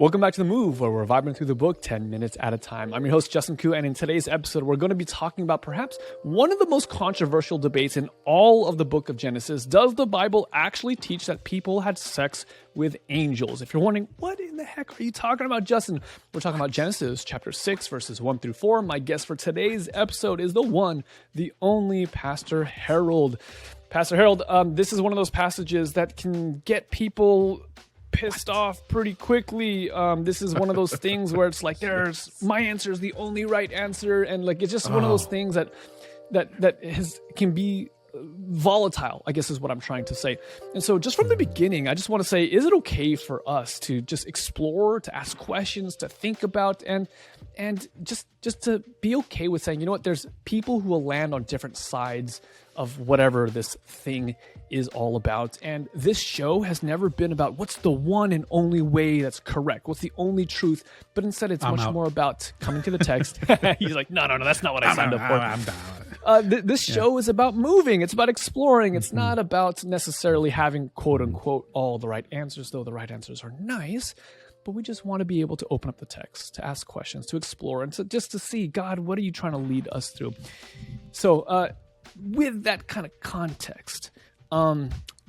Welcome back to The Move, where we're vibing through the book 10 minutes at a time. I'm your host, Justin Koo, and in today's episode, we're going to be talking about perhaps one of the most controversial debates in all of the book of Genesis. Does the Bible actually teach that people had sex with angels? If you're wondering, what in the heck are you talking about, Justin? We're talking about Genesis chapter 6, verses 1 through 4. My guest for today's episode is the one, the only Pastor Harold. Pastor Harold, this is one of those passages that can get people pissed off pretty quickly. This is one of those things where it's like, my answer is the only right answer, and like it's just one of those things that can be volatile, I guess is what I'm trying to say. And so just from the beginning, I just want to say, is it okay for us to just explore, to ask questions, to think about, and just to be okay with saying, you know what, there's people who will land on different sides of whatever this thing is all about. And this show has never been about what's the one and only way that's correct, what's the only truth, but instead it's much more about coming to the text. He's like, no, that's not what I signed up for. I'm down. This show is about moving. It's about exploring. It's not about necessarily having, quote unquote, all the right answers, though the right answers are nice. But we just want to be able to open up the text, to ask questions, to explore, and just to see, God, what are you trying to lead us through? So with that kind of context,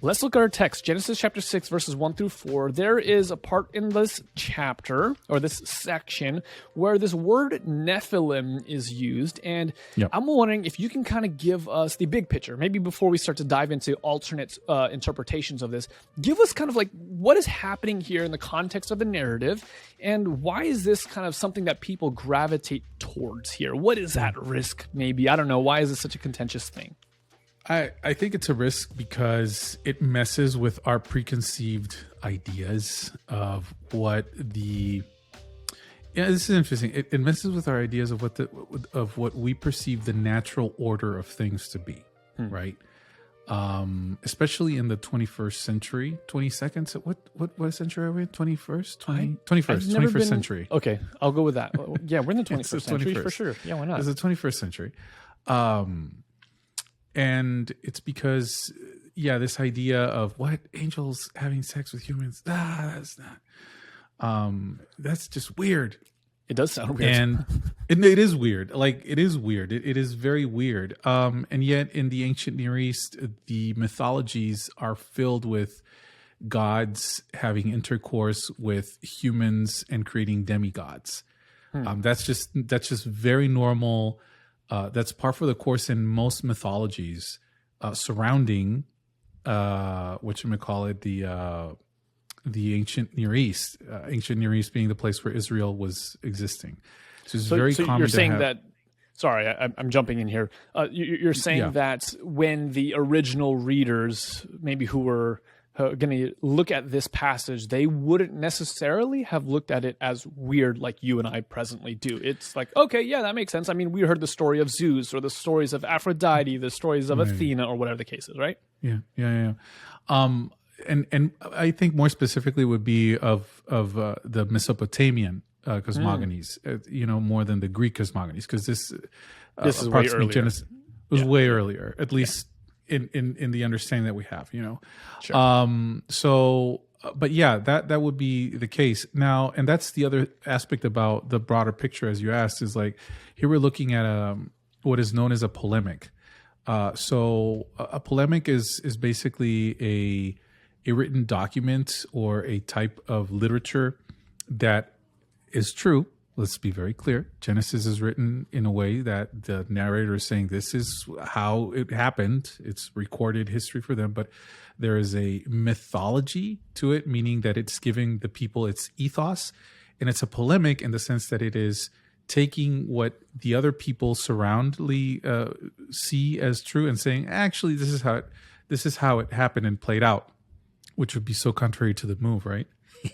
let's look at our text. Genesis chapter 6, verses 1 through 4. There is a part in this chapter, or this section, where this word Nephilim is used. And I'm wondering if you can kind of give us the big picture. Maybe before we start to dive into alternate interpretations of this, give us kind of like what is happening here in the context of the narrative, and why is this kind of something that people gravitate towards here? What is at risk, maybe? I don't know. Why is this such a contentious thing? I think it's a risk because it messes with our preconceived ideas of what this is interesting. It messes with our ideas of what we perceive the natural order of things to be, right? Especially in the 21st century, 22nd. What century are we in? 21st century. Okay, I'll go with that. Yeah, we're in the 21st century for sure. Yeah, why not? It's the 21st century. And it's because, this idea of what angels having sex with humans, that's not, that's just weird. It does sound weird. And it is weird. Like, it is weird. It is very weird. And yet in the ancient Near East, the mythologies are filled with gods having intercourse with humans and creating demigods. That's just very normal. That's par for the course in most mythologies surrounding whatchamacallit, the ancient Near East. Ancient Near East being the place where Israel was existing. So it's very common. You're saying that. Sorry, I'm jumping in here. You're saying that when the original readers, maybe who were going to look at this passage, they wouldn't necessarily have looked at it as weird like you and I presently do. It's like, okay, yeah, that makes sense. I mean, we heard the story of Zeus, or the stories of Aphrodite, the stories of Athena, or whatever the case is, right? Yeah. And I think more specifically would be of the Mesopotamian cosmogonies, more than the Greek cosmogonies, because this is way earlier. Genesis was way earlier, at least in the understanding that we have, Sure. But that would be the case now. And that's the other aspect about the broader picture, as you asked, is like, here we're looking at what is known as a polemic. So a polemic is basically a written document or a type of literature that is true. Let's be very clear. Genesis is written in a way that the narrator is saying this is how it happened. It's recorded history for them, but there is a mythology to it, meaning that it's giving the people its ethos. And it's a polemic in the sense that it is taking what the other people surroundly see as true and saying, actually, this is how it happened and played out, which would be so contrary to the move, right?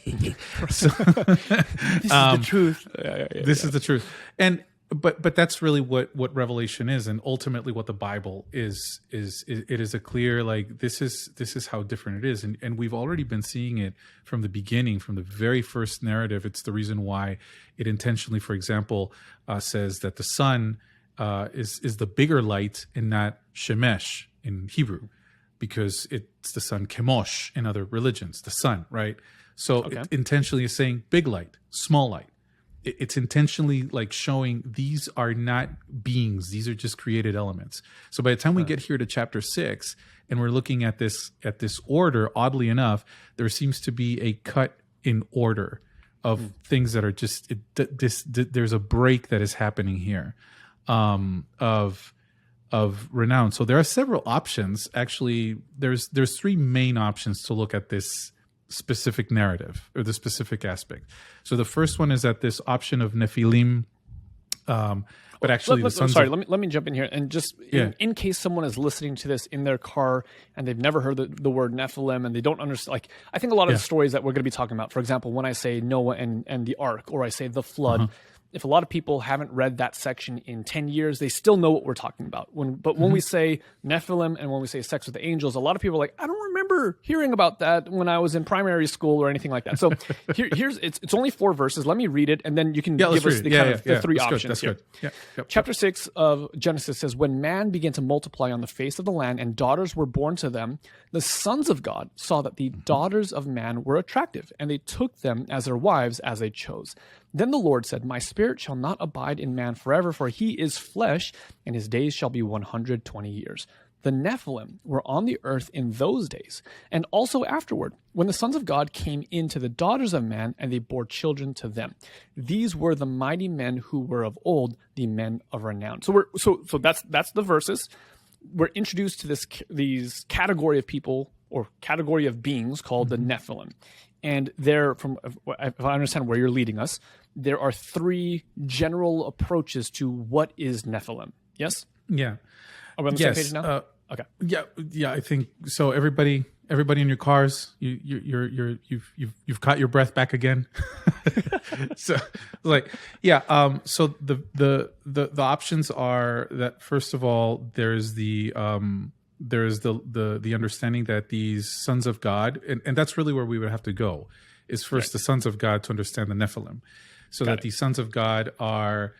This is the truth. This is the truth. And but that's really what Revelation is, and ultimately what the Bible is it is a clear, like, this is how different it is, and we've already been seeing it from the beginning, from the very first narrative. It's the reason why it intentionally, for example, says that the sun is the bigger light and not Shemesh in Hebrew. because it's the sun, Chemosh in other religions, the sun, right? So Okay. it intentionally is saying big light, small light. It's intentionally like showing these are not beings; these are just created elements. So by the time we get here to chapter 6, and we're looking at this order, oddly enough, there seems to be a cut in order of things that are just there's a break that is happening here of renown. So there are several options. Actually, there's 3 main options to look at this specific narrative or the specific aspect. So the first one is that this option of Nephilim, but actually let me jump in here and just in case someone is listening to this in their car and they've never heard the word Nephilim and they don't understand, like I think a lot of the stories that we're going to be talking about, for example, when I say Noah and the ark, or I say the flood, if a lot of people haven't read that section in 10 years, they still know what we're talking about. When we say Nephilim and when we say sex with the angels, a lot of people are like, I don't remember hearing about that when I was in primary school or anything like that. So here's it's only 4 verses. Let me read it, and then you can give us the 3 options. That's here. good. Yeah. Yep. Chapter 6 of Genesis says, when man began to multiply on the face of the land and daughters were born to them, the sons of God saw that the daughters of man were attractive, and they took them as their wives as they chose. Then the Lord said, my spirit shall not abide in man forever, for he is flesh, and his days shall be 120 years. The Nephilim were on the earth in those days, and also afterward, when the sons of God came into the daughters of man, and they bore children to them. These were the mighty men who were of old, the men of renown. So that's the verses. We're introduced to these category of people or category of beings called the Nephilim. And there, if I understand where you're leading us, there are 3 general approaches to what is Nephilim. Yes? Yeah. Are we on the same page now? Okay. Yeah. I think so. Everybody in your cars, you've caught your breath back again. So So the options are that, first of all, there's the understanding that these sons of God, and that's really where we would have to go, is first the sons of God to understand the Nephilim. So that these sons of God are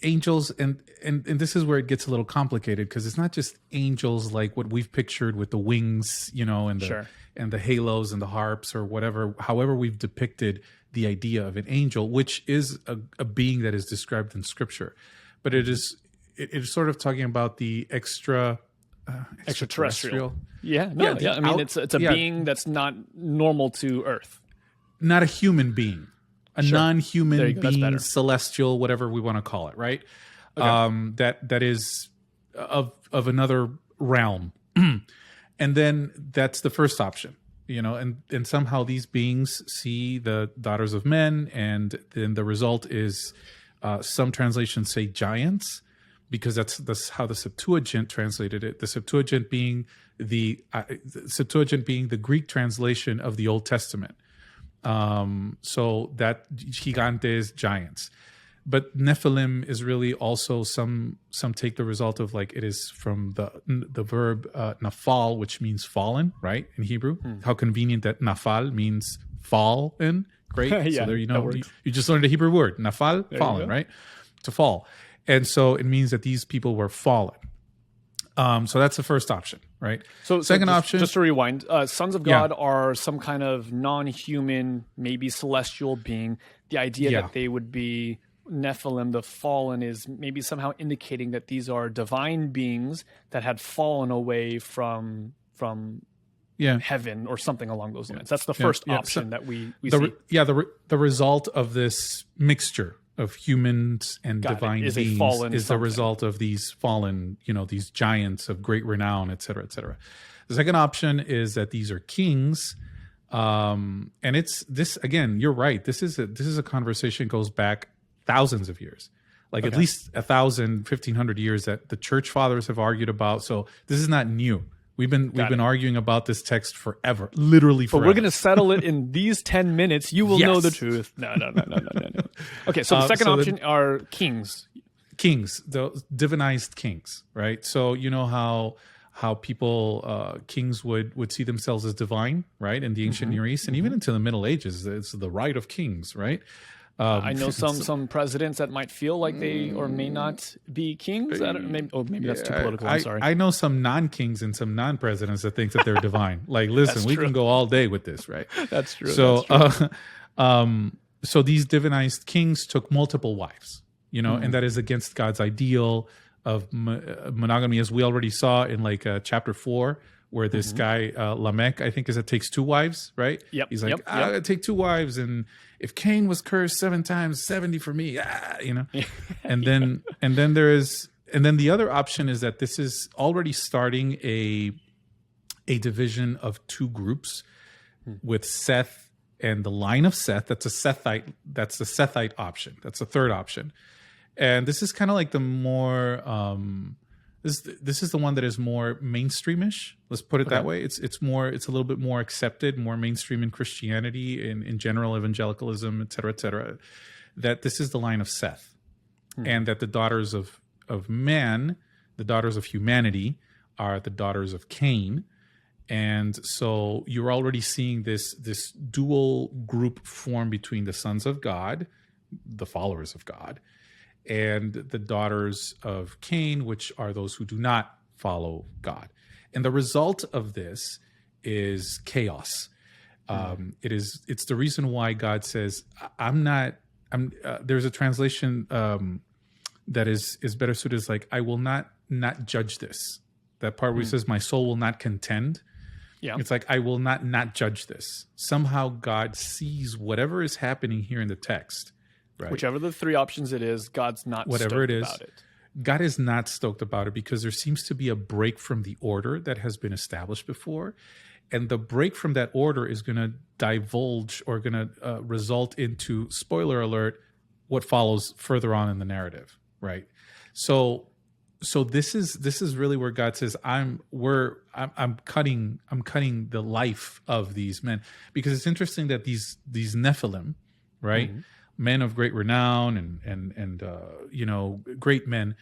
angels, and this is where it gets a little complicated, because it's not just angels like what we've pictured with the wings, and the halos and the harps or whatever, however we've depicted the idea of an angel, which is a being that is described in Scripture. But it is sort of talking about the extraterrestrial. I mean, it's a being that's not normal to Earth. Not a human being. A non-human being, celestial, whatever we want to call it, right? Okay. That is of another realm. And then that's the first option, and somehow these beings see the daughters of men, and then the result is some translations say giants, because that's how the Septuagint translated it. The Septuagint being the Greek translation of the Old Testament. So that gigantes, giants, but Nephilim is really also some take the result of, like, it is from the verb nafal, which means fallen, right, in Hebrew. How convenient that nafal means fallen. Great. So there you just learned a Hebrew word, nafal, fallen, right, to fall. And so it means that these people were fallen. So that's the first option, right? So second option, just to rewind, sons of God are some kind of non-human, maybe celestial being. The idea that they would be Nephilim, the fallen, is maybe somehow indicating that these are divine beings that had fallen away from heaven or something along those lines. That's the first option that we see. Yeah, the result of this mixture of humans and divine beings is the result of these fallen, these giants of great renown, et cetera, et cetera. The second option is that these are kings. And it's this, again, you're right. This is a conversation goes back thousands of years, like at least 1,000, 1,500 years that the church fathers have argued about. So this is not new. We've been arguing about this text forever, literally forever. But we're going to settle it in these 10 minutes. You will know the truth. No. Okay, so the second option are kings. Kings, the divinized kings, right? So you know how people, kings would see themselves as divine, right? In the ancient Near East and even into the Middle Ages, it's the right of kings, right? I know some presidents that might feel like they or may not be kings. Maybe that's too political. I'm sorry. I know some non-kings and some non-presidents that think that they're divine. Like, listen, we can go all day with this, right? That's true. So, so these divinized kings took multiple wives, and that is against God's ideal of monogamy, as we already saw in like chapter 4, where this guy Lamech, I think, takes 2 wives, right? Yep. He's like, I gotta take 2 wives, and if Cain was cursed 7 times, 70 for me, and then the other option is that this is already starting a division of 2 groups with Seth and the line of Seth. That's a Sethite. That's the Sethite option. That's the third option, and this is kind of like the more. This is the one that is more mainstreamish. Let's put it that way. It's a little bit more accepted, more mainstream in Christianity, in general evangelicalism, et cetera, that this is the line of Seth, and that the daughters of man, the daughters of humanity, are the daughters of Cain. And so you're already seeing this dual group form between the sons of God, the followers of God, and the daughters of Cain, which are those who do not follow God. And the result of this is chaos. It's the reason why God says, there's a translation that is better suited as like, I will not judge this. That part where he says, my soul will not contend. Yeah. It's like, I will not judge this. Somehow God sees whatever is happening here in the text. Right. Whichever the 3 options it is, God's not whatever stoked it is, about it. God is not stoked about it because there seems to be a break from the order that has been established before. And the break from that order is going to divulge or going to result into, spoiler alert, what follows further on in the narrative, right? So this is really where God says, I'm cutting the life of these men, because it's interesting that these Nephilim, right? Men of great renown and great men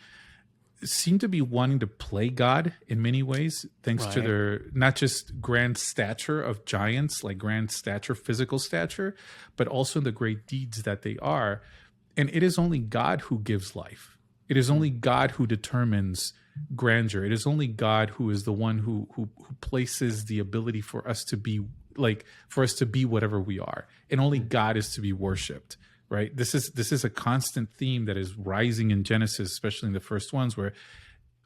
seem to be wanting to play God in many ways, thanks to their not just grand stature of giants, like grand stature, physical stature, but also the great deeds that they are. And it is only God who gives life. It is only God who determines grandeur. It is only God who is the one who places the ability for us to be whatever we are. And only God is to be worshipped. Right. This is a constant theme that is rising in Genesis, especially in the first ones, where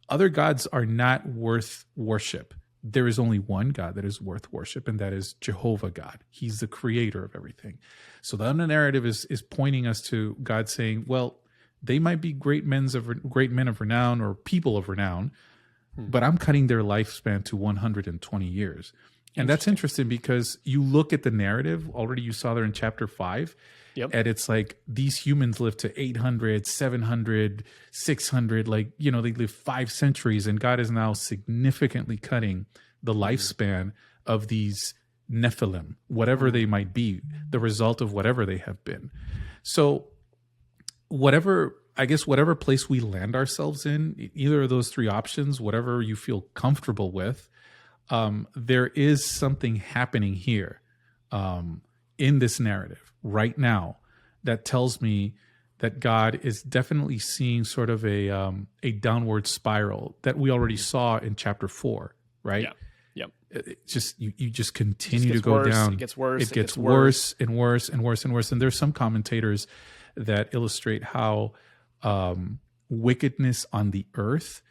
other gods are not worth worship. There is only one God that is worth worship, and that is Jehovah God. He's the creator of everything. So the narrative is pointing us to God saying, well, they might be great men of renown or people of renown, but I'm cutting their lifespan to 120 years. And that's interesting because you look at the narrative already. You saw there in chapter 5. Yep. And it's like these humans live to 800, 700, 600, they live 5 centuries, and God is now significantly cutting the lifespan of these Nephilim, whatever they might be, the result of whatever they have been. So whatever place we land ourselves in, either of those 3 options, whatever you feel comfortable with, there is something happening here in this narrative right now that tells me that God is definitely seeing sort of a downward spiral that we already saw in chapter 4, right? Yeah. Yep. It just you just continue to go down. It gets worse. It gets worse and worse and worse and worse. And there's some commentators that illustrate how wickedness on the earth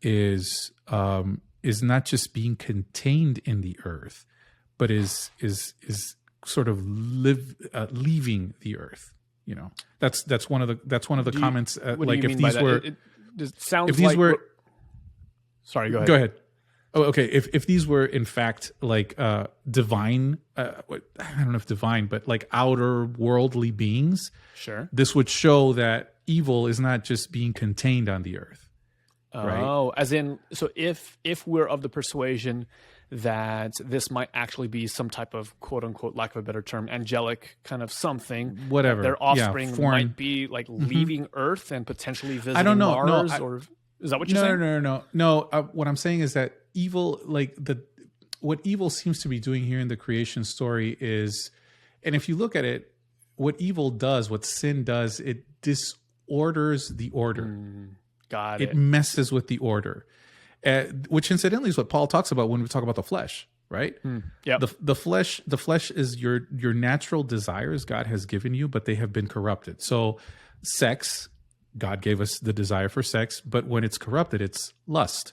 is not just being contained in the earth, but is sort of leaving the earth. That's one of the comments. Like if these were, it sounds if these like were. Sorry, go ahead. Go ahead. Oh, okay. If these were in fact like divine, I don't know if divine, but like outer worldly beings, sure, this would show that evil is not just being contained on the earth. Right? Oh, as in, so if we're of the persuasion that this might actually be some type of quote unquote, lack of a better term, angelic kind of something, whatever their offspring might be like leaving Earth and potentially visiting Mars, or is that what you're saying? No. What I'm saying is that evil, what evil seems to be doing here in the creation story is, and if you look at it, what evil does, what sin does, it disorders the order. Got It messes with the order, which incidentally is what Paul talks about when we talk about the flesh, right? Yep. The flesh is your natural desires God has given you, but they have been corrupted. So sex, God gave us the desire for sex, but when it's corrupted, it's lust.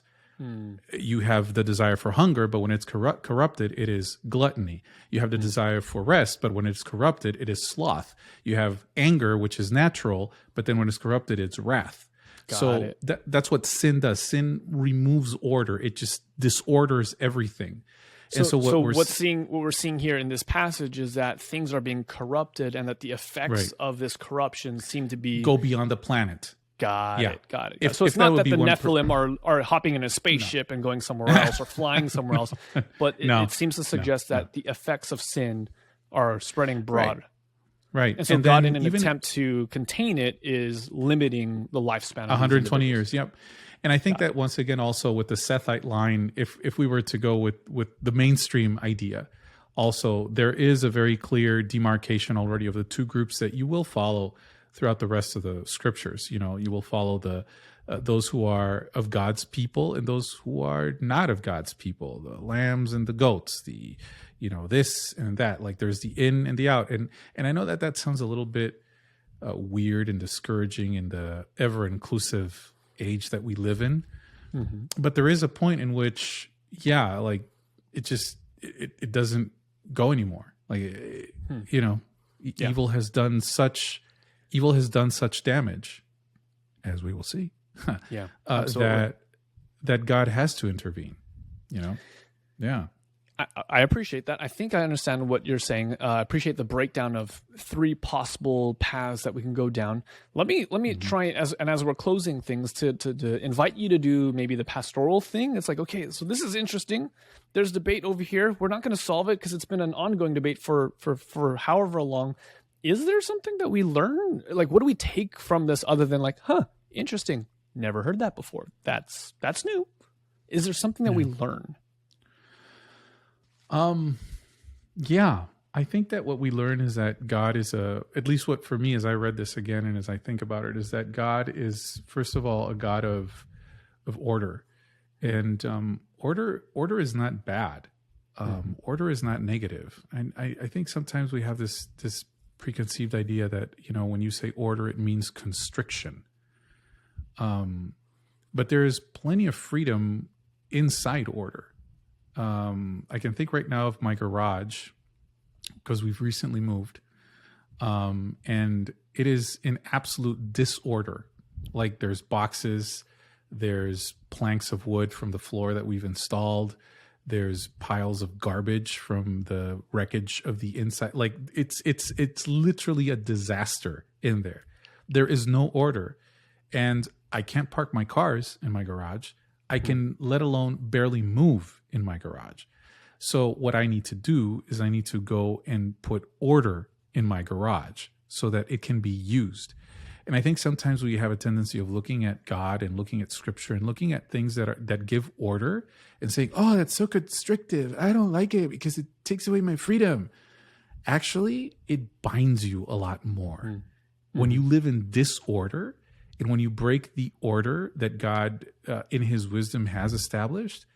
You have the desire for hunger, but when it's corrupted, it is gluttony. You have the desire for rest, but when it's corrupted, it is sloth. You have anger, which is natural, but then when it's corrupted, it's wrath. So that's what sin does. Sin removes order. It just disorders everything. So what we're seeing here in this passage is that things are being corrupted, and that the effects of this corruption seem to be go beyond the planet. Got it. So it's not that the Nephilim are hopping in a spaceship and going somewhere else or flying somewhere else, but it seems to suggest that the effects of sin are spreading broad. Right. And so God, in an attempt to contain it, is limiting the lifespan of 120 years. Yep. And I think that once again, also with the Sethite line, if we were to go with the mainstream idea, also there is a very clear demarcation already of the two groups that you will follow throughout the rest of the scriptures. You will follow the those who are of God's people and those who are not of God's people, the lambs and the goats, the this and that. Like there's the in and the out. And I know that sounds a little bit weird and discouraging in the ever inclusive age that we live in. But there is a point in which, like it doesn't go anymore. Like, evil has done such damage, as we will see, that God has to intervene, Yeah. I appreciate that. I think I understand what you're saying. I appreciate the breakdown of three possible paths that we can go down. Let me try as we're closing things to invite you to do maybe the pastoral thing. It's like, okay, so this is interesting. There's debate over here. We're not going to solve it because it's been an ongoing debate for however long. Is there something that we learn? Like, what do we take from this other than like, interesting. Never heard that before. That's new. Is there something that we learn? I think that what we learn is that God is at least what for me as I read this again and as I think about it, is that God is, first of all, a God of order. And order is not bad. Order is not negative. And I think sometimes we have this preconceived idea that, when you say order, it means constriction. But there is plenty of freedom inside order. I can think right now of my garage because we've recently moved, and it is in absolute disorder. Like there's boxes, there's planks of wood from the floor that we've installed, there's piles of garbage from the wreckage of the inside. Like it's literally a disaster in there. There is no order, and I can't park my cars in my garage. I can, let alone barely move in my garage. So what I need to do is I need to go and put order in my garage so that it can be used. And I think sometimes we have a tendency of looking at God and looking at scripture and looking at things that give order and saying, oh, that's so constrictive. I don't like it because it takes away my freedom. Actually, it binds you a lot more. When you live in disorder, and when you break the order that God, in his wisdom, has established,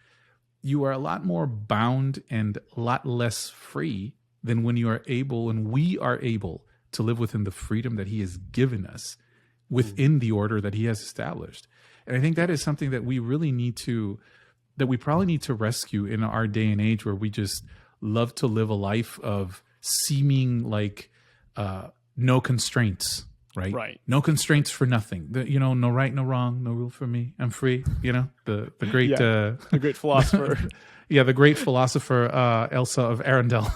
you are a lot more bound and a lot less free than when you are able, and we are able to live within the freedom that he has given us within the order that he has established. And I think that is something that we really that we probably need to rescue in our day and age where we just love to live a life of seeming like no constraints. Right. No constraints for nothing. No right, no wrong, no rule for me. I'm free. The great the great philosopher. The great philosopher Elsa of Arundel.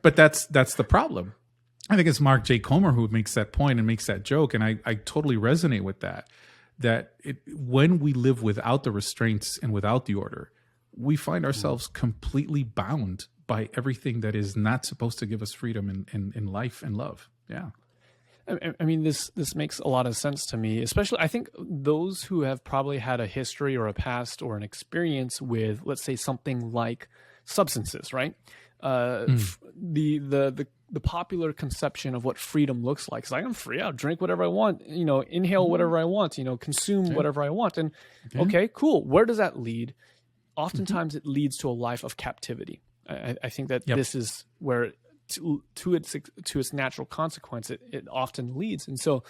But that's the problem. I think it's Mark J. Comer who makes that point and makes that joke, and I totally resonate with that. That when we live without the restraints and without the order, we find ourselves completely bound by everything that is not supposed to give us freedom in life and love. Yeah. I mean, this makes a lot of sense to me, especially I think those who have probably had a history or a past or an experience with, let's say, something like substances, right? The the popular conception of what freedom looks like. It's like, I'm free. I'll drink whatever I want, inhale whatever I want, consume whatever I want. And okay, cool. Where does that lead? Oftentimes it leads to a life of captivity. I think that this is where to its natural consequence, it often leads. And so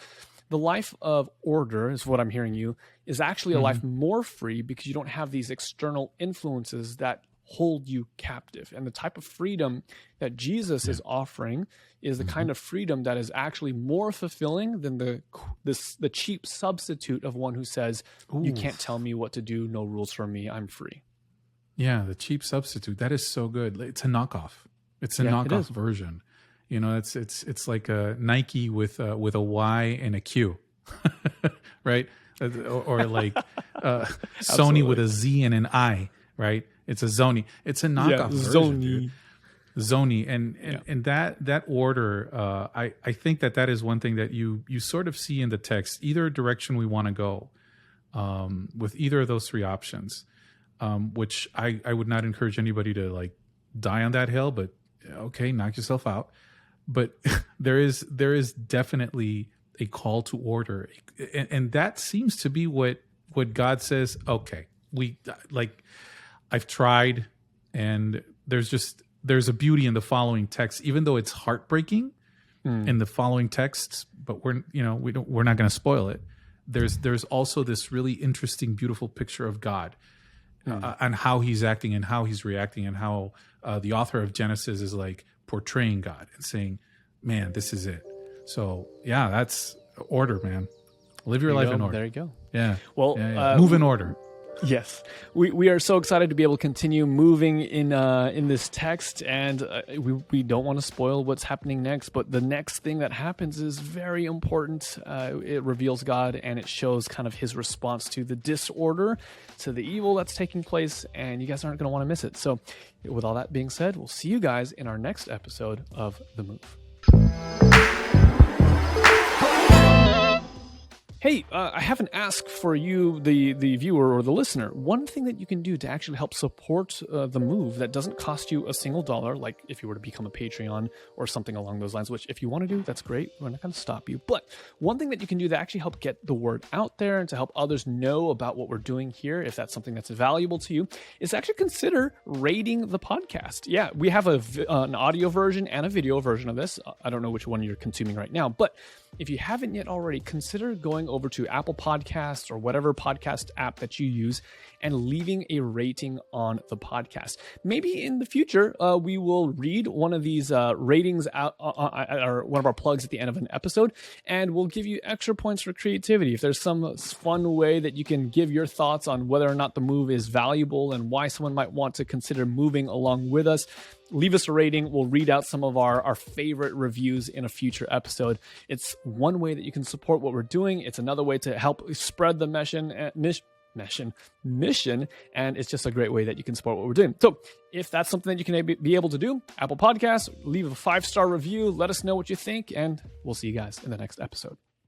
the life of order is what I'm hearing you is actually a life more free because you don't have these external influences that hold you captive. And the type of freedom that Jesus is offering is the kind of freedom that is actually more fulfilling than the cheap substitute of one who says, you can't tell me what to do, no rules for me, I'm free. Yeah, the cheap substitute. That is so good. It's a knockoff. It's a knockoff version. It's like a Nike with a Y and a Q, right? Or like Sony with a Z and an I, right? It's a Zony. It's a knockoff version, dude. Zony, and that order, I think that is one thing that you sort of see in the text, either direction we want to go, with either of those three options, which I would not encourage anybody to like die on that hill, but okay, knock yourself out. But there is definitely a call to order, and that seems to be what God says. Okay, I've tried, and there's a beauty in the following text, even though it's heartbreaking in the following texts. But we're not going to spoil it. There's also this really interesting, beautiful picture of God and how He's acting and how He's reacting, and how the author of Genesis is like portraying God and saying, man, this is it. So yeah, that's order, man. Live your life in order. There you go. Yeah. Well, move in order. Yes, we are so excited to be able to continue moving in this text, and we don't want to spoil what's happening next. But the next thing that happens is very important. It reveals God, and it shows kind of His response to the disorder, to the evil that's taking place, and you guys aren't going to want to miss it. So, with all that being said, we'll see you guys in our next episode of The Move. Hey, I have an ask for you, the viewer or the listener. One thing that you can do to actually help support the move that doesn't cost you a single dollar, like if you were to become a Patreon or something along those lines, which if you want to do, that's great. We're not going to stop you. But one thing that you can do to actually help get the word out there and to help others know about what we're doing here, if that's something that's valuable to you, is actually consider rating the podcast. Yeah, we have an audio version and a video version of this. I don't know which one you're consuming right now, but if you haven't yet already, consider going over to Apple Podcasts or whatever podcast app that you use and leaving a rating on the podcast. Maybe in the future, we will read one of these ratings out, or one of our plugs at the end of an episode, and we'll give you extra points for creativity. If there's some fun way that you can give your thoughts on whether or not the move is valuable and why someone might want to consider moving along with us, leave us a rating. We'll read out some of our favorite reviews in a future episode. It's one way that you can support what we're doing. It's another way to help spread the mission, and it's just a great way that you can support what we're doing. So if that's something that you can be able to do, Apple Podcasts, leave a 5-star review, let us know what you think, and we'll see you guys in the next episode.